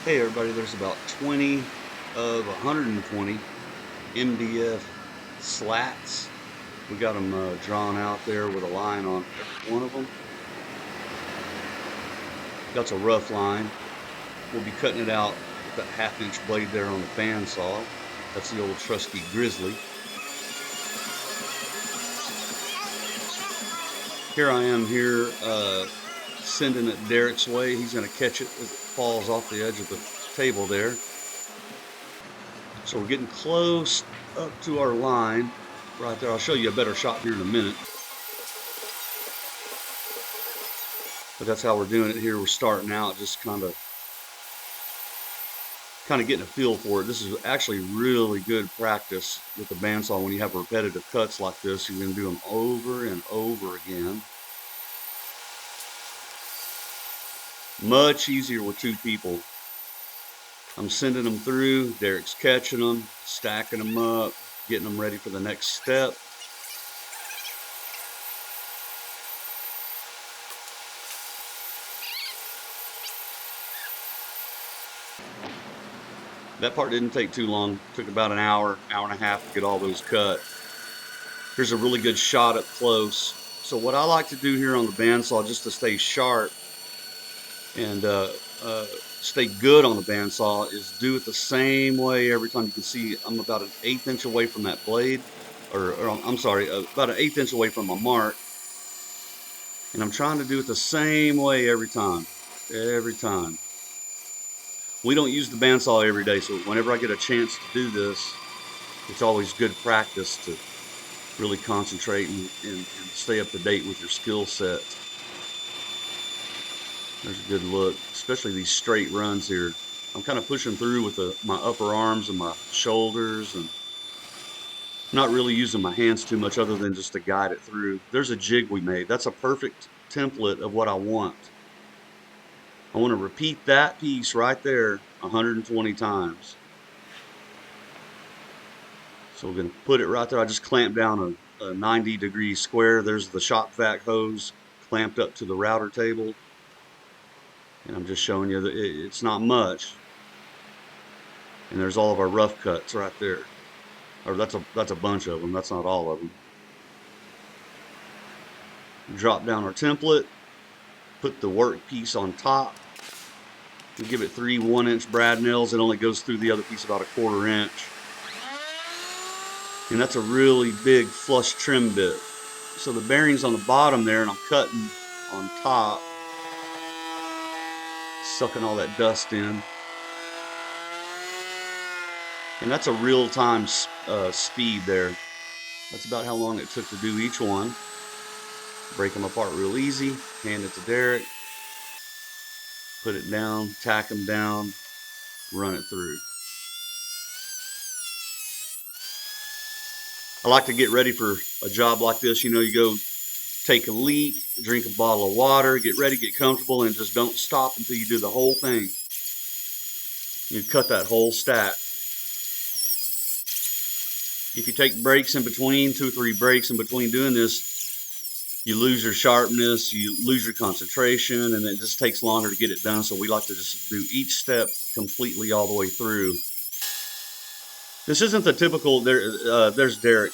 Hey everybody, there's about 20 of 120 MDF slats. We got them drawn out there with a line on every one of them. That's a rough line. We'll be cutting it out with that 1/2 inch blade there on the bandsaw. That's the old trusty Grizzly. Here I am here sending it Derek's way. He's going to catch it as it falls off the edge of the table there. So we're getting close up to our line right there. I'll show you a better shot here in a minute. But that's how we're doing it here. We're starting out just kind of getting a feel for it. This is actually really good practice with the bandsaw. When you have repetitive cuts like this, you're going to do them over and over again. Much easier with two people. I'm sending them through. Derek's catching them, stacking them up, getting them ready for the next step. That part didn't take too long. It took about an hour, hour and a half to get all those cut. Here's a really good shot up close. So what I like to do here on the bandsaw, just to stay sharp and stay good on the bandsaw, is do it the same way every time. You can see I'm about an 1/8 inch away from that blade, or I'm sorry, about an 1/8 inch away from my mark. And I'm trying to do it the same way every time. Every time. We don't use the bandsaw every day, so whenever I get a chance to do this, it's always good practice to really concentrate and stay up to date with your skill set. There's a good look, especially these straight runs here. I'm kind of pushing through with my upper arms and my shoulders, and not really using my hands too much other than just to guide it through. There's a jig we made. That's a perfect template of what I want. I want to repeat that piece right there 120 times. So we're going to put it right there. I just clamped down a 90-degree square. There's the shop vac hose clamped up to the router table. And I'm just showing you that it's not much. And there's all of our rough cuts right there. Or that's a bunch of them. That's not all of them. Drop down our template. Put the work piece on top. We give it 3 1-inch brad nails. It only goes through the other piece about a 1/4 inch. And that's a really big flush trim bit. So the bearing's on the bottom there, and I'm cutting on top, sucking all that dust in. And that's a real-time speed there. That's about how long it took to do each one. Break them apart real easy. Hand it to Derek. Put it down, tack them down, run it through. I like to get ready for a job like this. You know, you go take a leak, drink a bottle of water, get ready, get comfortable, and just don't stop until you do the whole thing. You cut that whole stack. If you take breaks in between, 2 or 3 breaks in between doing this, you lose your sharpness, you lose your concentration, and it just takes longer to get it done. So we like to just do each step completely all the way through. This isn't the typical, there's Derek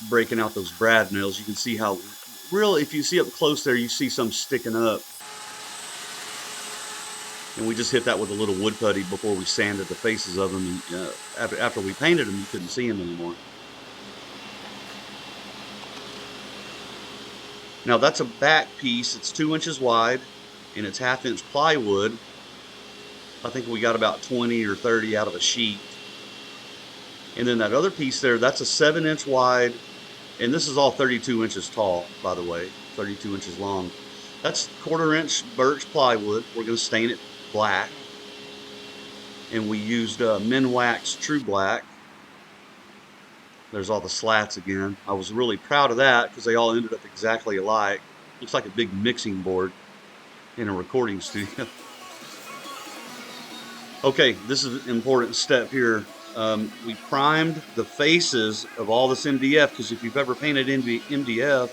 breaking out those brad nails. You can see how real, if you see up close there, you see some sticking up. And we just hit that with a little wood putty before we sanded the faces of them. And, after we painted them, you couldn't see them anymore. Now that's a back piece. It's 2 inches wide, and it's 1/2 inch plywood. I think we got about 20 or 30 out of a sheet. And then that other piece there, that's a 7 inch wide, and this is all 32 inches tall, by the way, 32 inches long. That's 1/4 inch birch plywood. We're going to stain it black. And we used Minwax True Black. There's all the slats again. I was really proud of that because they all ended up exactly alike. Looks like a big mixing board in a recording studio. Okay, this is an important step here. We primed the faces of all this MDF, because if you've ever painted MDF,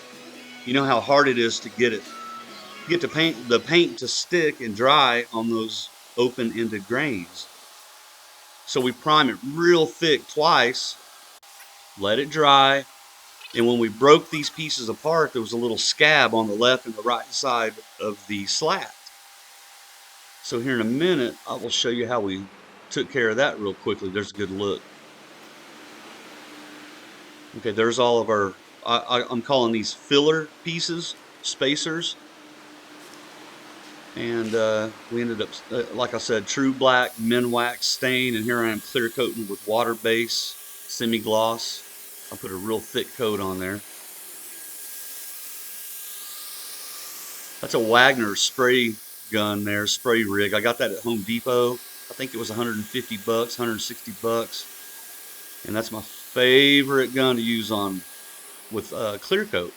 you know how hard it is to get the paint to stick and dry on those open-ended grains. So we prime it real thick twice, let it dry, and when we broke these pieces apart, there was a little scab on the left and the right side of the slat. So here in a minute, I will show you how we took care of that real quickly. There's a good look. Okay, there's all of our, I'm calling these filler pieces, spacers. And we ended up, like I said, true black, Minwax stain, and here I am clear coating with water base, semi-gloss. I put a real thick coat on there. That's a Wagner spray gun there, spray rig. I got that at Home Depot. I think it was 150 bucks, 160 bucks. And that's my favorite gun to use on with clear coat.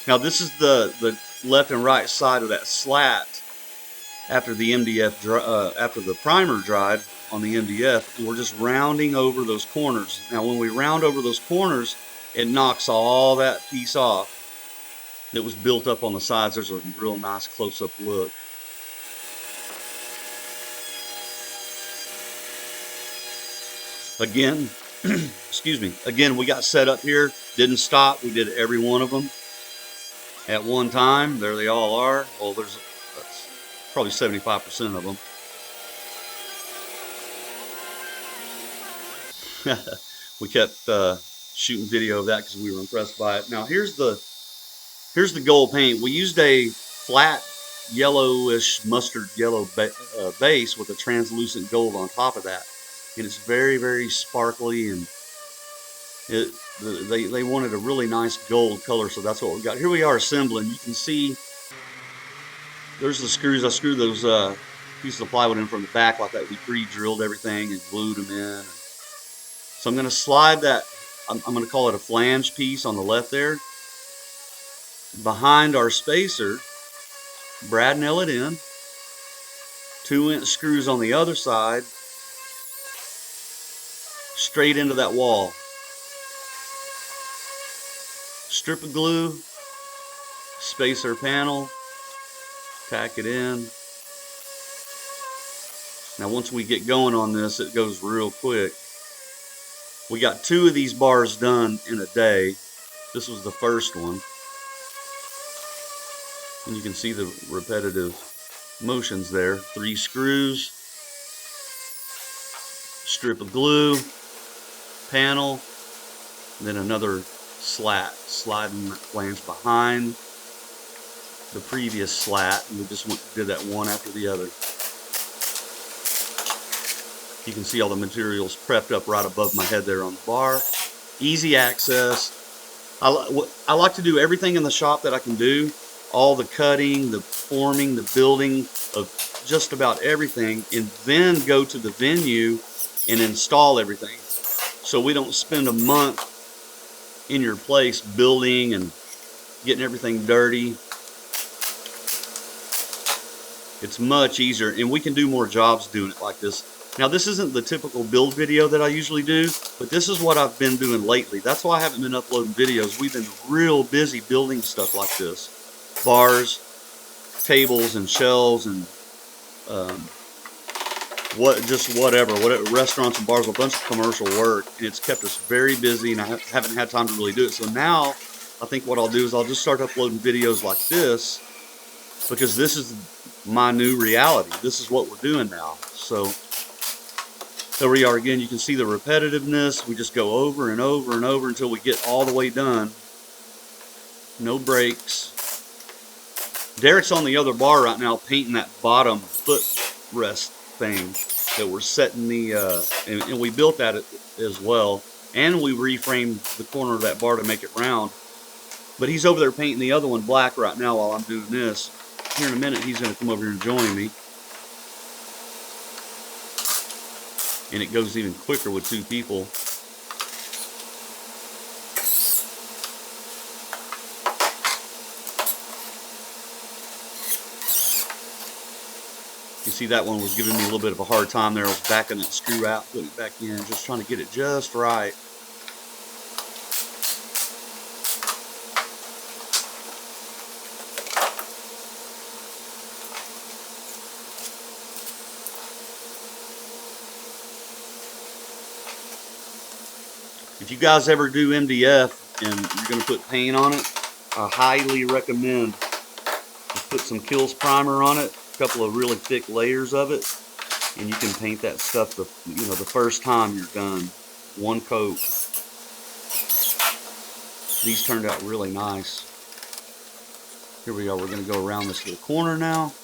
Now this is the left and right side of that slat after the MDF, after the primer dried on the MDF, and we're just rounding over those corners. Now when we round over those corners, it knocks all that piece off that was built up on the sides. There's a real nice close-up look. Again, excuse me, again, we got set up here, didn't stop, we did every one of them at one time. There they all are. Well, that's probably 75% of them. We kept shooting video of that because we were impressed by it. Now here's the gold paint. We used a flat yellowish mustard yellow base with a translucent gold on top of that, and it's very, very sparkly, and they wanted a really nice gold color, so that's what we got. Here we are assembling. You can see there's the screws. I screwed those pieces of plywood in from the back like that. We pre-drilled everything and glued them in. So I'm going to slide that, I'm going to call it a flange piece on the left there, behind our spacer, brad nail it in, 2-inch screws on the other side, straight into that wall. Strip of glue, spacer panel, tack it in. Now once we get going on this, it goes real quick. We got 2 of these bars done in a day. This was the first one. And you can see the repetitive motions there. 3 screws, strip of glue, panel, then another slat, sliding that flange behind the previous slat, and we just did that one after the other. You can see all the materials prepped up right above my head there on the bar. Easy access. I like to do everything in the shop that I can do. All the cutting, the forming, the building of just about everything, and then go to the venue and install everything. So we don't spend a month in your place building and getting everything dirty. It's much easier, and we can do more jobs doing it like this. Now this isn't the typical build video that I usually do, but this is what I've been doing lately. That's why I haven't been uploading videos. We've been real busy building stuff like this. Bars, tables, and shelves, and whatever, restaurants and bars, a bunch of commercial work, and it's kept us very busy, and I haven't had time to really do it. So now I think what I'll do is I'll just start uploading videos like this, because this is my new reality. This is what we're doing now. So there we are again. You can see the repetitiveness. We just go over and over and over until we get all the way done. No breaks. Derek's on the other bar right now painting that bottom footrest thing that we're setting the, and we built that as well. And we reframed the corner of that bar to make it round. But he's over there painting the other one black right now while I'm doing this. Here in a minute, he's going to come over here and join me. And it goes even quicker with 2 people. You see that one was giving me a little bit of a hard time there. I was backing that screw out, putting it back in, just trying to get it just right. If you guys ever do MDF and you're going to put paint on it, I highly recommend you put some Kills primer on it, a couple of really thick layers of it, and you can paint that stuff the first time you're done. One coat. These turned out really nice. Here we go. We're going to go around this little corner now.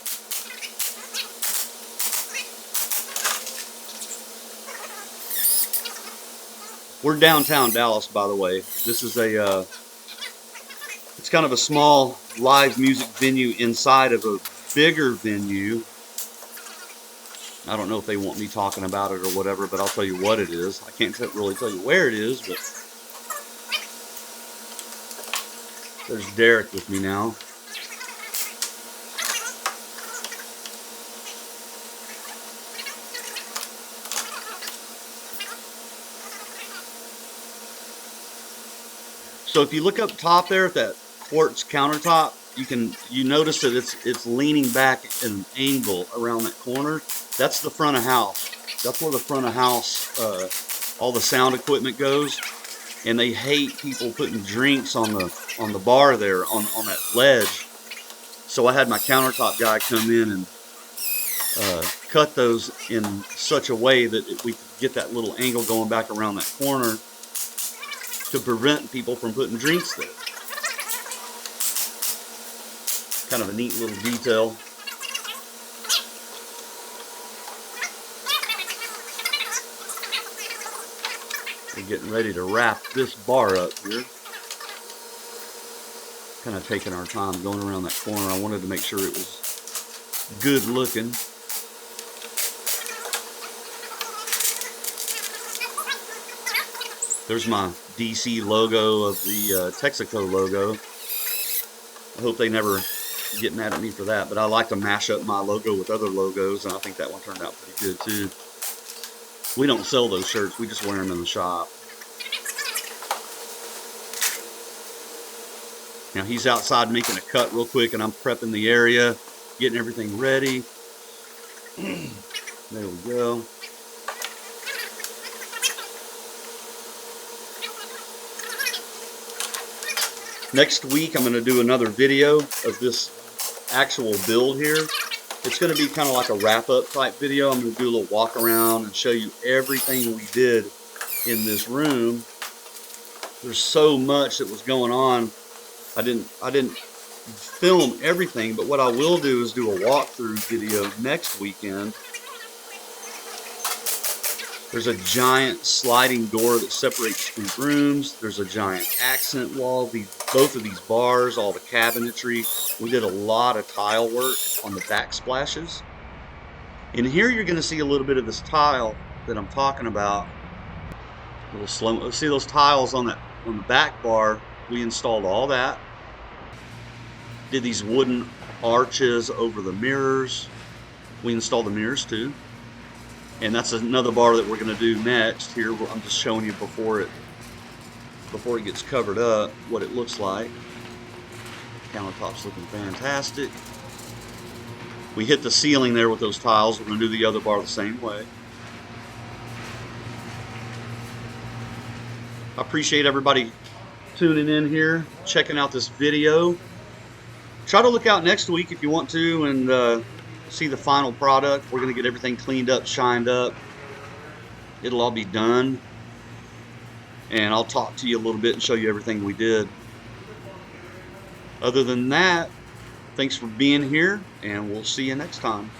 We're downtown Dallas, by the way. This is it's kind of a small live music venue inside of a bigger venue. I don't know if they want me talking about it or whatever, but I'll tell you what it is. I can't really tell you where it is, but there's Dereak with me now. So if you look up top there at that quartz countertop, you notice that it's leaning back at an angle around that corner. That's the front of house. That's where the front of house, all the sound equipment goes. And they hate people putting drinks on the bar there on that ledge. So I had my countertop guy come in and cut those in such a way that we could get that little angle going back around that corner to prevent people from putting drinks there. Kind of a neat little detail. We're getting ready to wrap this bar up here. Kind of taking our time going around that corner. I wanted to make sure it was good looking. There's my DC logo of the Texaco logo. I hope they never get mad at me for that, but I like to mash up my logo with other logos, and I think that one turned out pretty good too. We don't sell those shirts, we just wear them in the shop. Now he's outside making a cut real quick, and I'm prepping the area, getting everything ready. There we go. Next week, I'm going to do another video of this actual build here. It's going to be kind of like a wrap-up type video. I'm going to do a little walk around and show you everything we did in this room. There's so much that was going on. I didn't film everything, but what I will do is do a walkthrough video next weekend. There's a giant sliding door that separates two rooms. There's a giant accent wall. Both of these bars, all the cabinetry. We did a lot of tile work on the backsplashes. In here, you're going to see a little bit of this tile that I'm talking about. A little slow. See those tiles on the back bar? We installed all that. Did these wooden arches over the mirrors. We installed the mirrors too. And that's another bar that we're going to do next. Here, I'm just showing you before it gets covered up, what it looks like. Countertop's looking fantastic. We hit the ceiling there with those tiles. We're going to do the other bar the same way. I appreciate everybody tuning in here, checking out this video. Try to look out next week if you want to, and see the final product. We're going to get everything cleaned up, shined up. It'll all be done. And I'll talk to you a little bit and show you everything we did. Other than that, thanks for being here, and we'll see you next time.